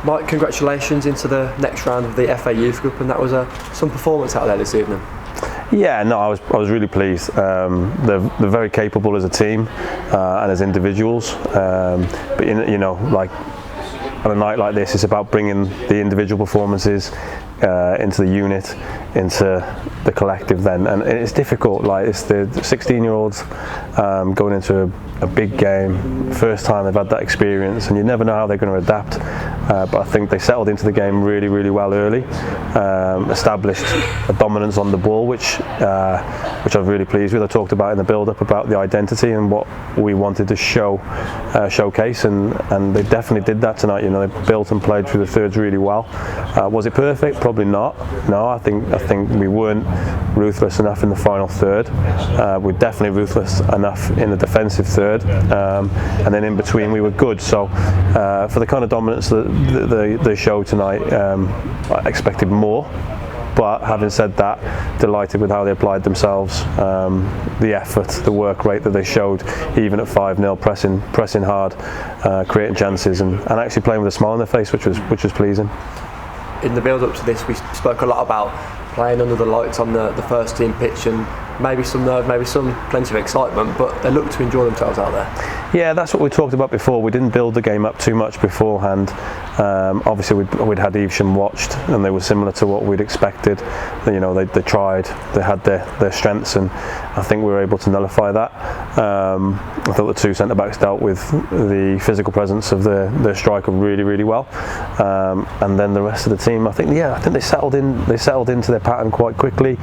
Mike, congratulations into the next round of the FA Youth Group, and that was some performance out there this evening. Yeah, no, I was really pleased. They're very capable as a team and as individuals, but like on a night like this, it's about bringing the individual performances into the unit, into the collective then, and it's difficult. Like, it's the 16-year-olds going into a big game, first time they've had that experience, and you never know how they're going to adapt, but I think they settled into the game really, really well early, established a dominance on the ball, which I'm really pleased with. I talked about in the build-up about the identity and what we wanted to showcase, and they definitely did that tonight. They built and played through the thirds really well. Was it perfect? Probably not. No, I think we weren't ruthless enough in the final third. We're definitely ruthless enough in the defensive third, and then in between we were good. So for the kind of dominance that they showed tonight, I expected more. But having said that, delighted with how they applied themselves, the effort, the work rate that they showed, even at 5-0, pressing hard, creating chances, and actually playing with a smile on their face, which was pleasing. In the build-up to this, we spoke a lot about playing under the lights on the first team pitch, and maybe some nerve, maybe plenty of excitement, but they looked to enjoy themselves out there. Yeah, that's what we talked about before. We didn't build the game up too much beforehand. Obviously we'd had Evesham watched, and they were similar to what we'd expected. They tried, they had their strengths, and I think we were able to nullify that. I thought the two centre-backs dealt with the physical presence of their striker really, really well, and then the rest of the team, I think they settled into their pattern quite quickly.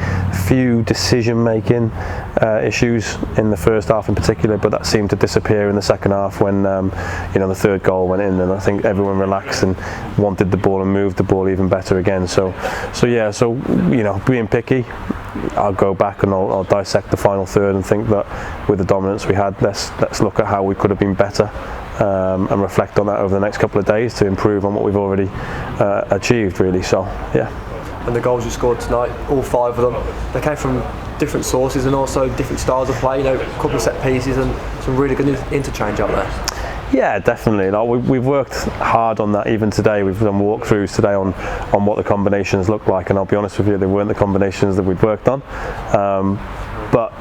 Few decision-making issues in the first half in particular, but that seemed to disappear in the second half when the third goal went in, and I think everyone relaxed and wanted the ball and moved the ball even better again. So being picky, I'll go back and I'll dissect the final third and think that with the dominance we had, let's look at how we could have been better, and reflect on that over the next couple of days to improve on what we've already achieved, really. So yeah. And the goals you scored tonight, all 5 of them, they came from different sources and also different styles of play. A couple of set pieces and some really good interchange out there. Yeah, definitely. We've worked hard on that. Even today, we've done walkthroughs today on what the combinations look like, and I'll be honest with you, they weren't the combinations that we'd worked on. But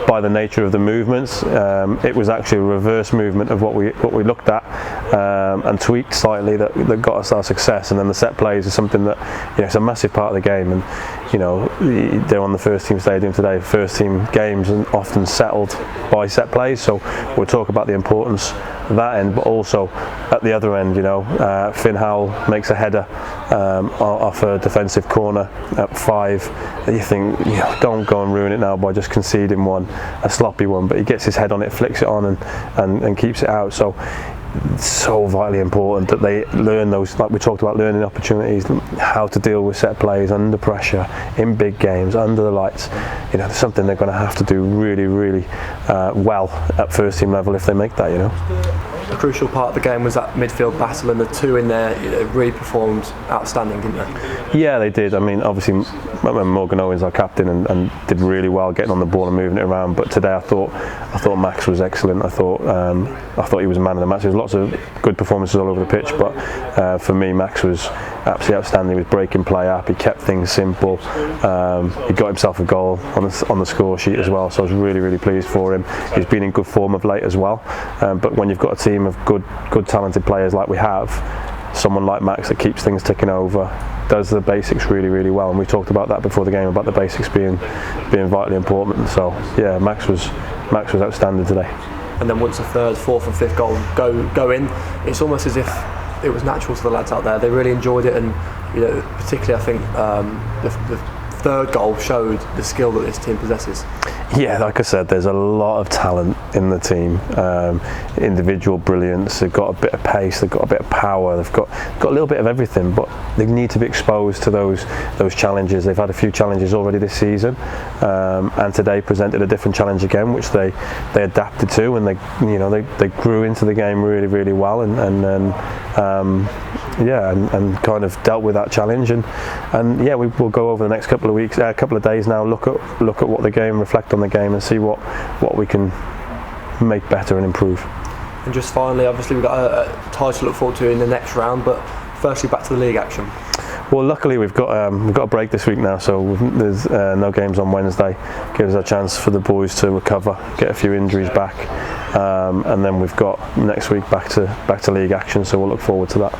by the nature of the movements, it was actually a reverse movement of what we looked at, and tweaked slightly that got us our success. And then the set plays is something that it's a massive part of the game. And they're on the first team stadium today. First team games and often settled by set plays. So we'll talk about the importance of that end, but also at the other end, Finn Howell makes a header off a defensive corner at 5. You think, don't go and ruin it now by just conceding a sloppy one, but he gets his head on it, flicks it on, and keeps it out. So vitally important that they learn those, like we talked about, learning opportunities, how to deal with set plays under pressure in big games under the lights. It's something they're going to have to do really, really well at first team level if they make that. A crucial part of the game was that midfield battle, and the two in there really performed outstanding, didn't they? Yeah, they did. I mean, obviously Morgan Owens, our captain, and did really well getting on the ball and moving it around. But today I thought Max was excellent. I thought he was a man of the match. There was lots of good performances all over the pitch, but for me, Max was absolutely outstanding. He was breaking play up. He kept things simple. He got himself a goal on the score sheet as well. So I was really, really pleased for him. He's been in good form of late as well. But when you've got a team of good talented players like we have, someone like Max that keeps things ticking over, does the basics really, really well, and we talked about that before the game, about the basics being vitally important. So yeah, Max was outstanding today. And then once the third, fourth and fifth goal go in, it's almost as if it was natural to the lads out there. They really enjoyed it, and particularly I think the third goal showed the skill that this team possesses. Yeah, like I said, there's a lot of talent in the team, individual brilliance. They've got a bit of pace, they've got a bit of power, they've got a little bit of everything, but they need to be exposed to those challenges. They've had a few challenges already this season, and today presented a different challenge again, which they adapted to, and they grew into the game really, really well, and kind of dealt with that challenge, and yeah, we will go over the next couple of days now, look at what the game, reflect on the game, and see what we can make better and improve. And just finally, obviously we've got a title to look forward to in the next round, but firstly back to the league action? Well, luckily we've got a break this week now, so there's no games on Wednesday. Gives us a chance for the boys to recover, get a few injuries back, and then we've got next week back to league action. So we'll look forward to that.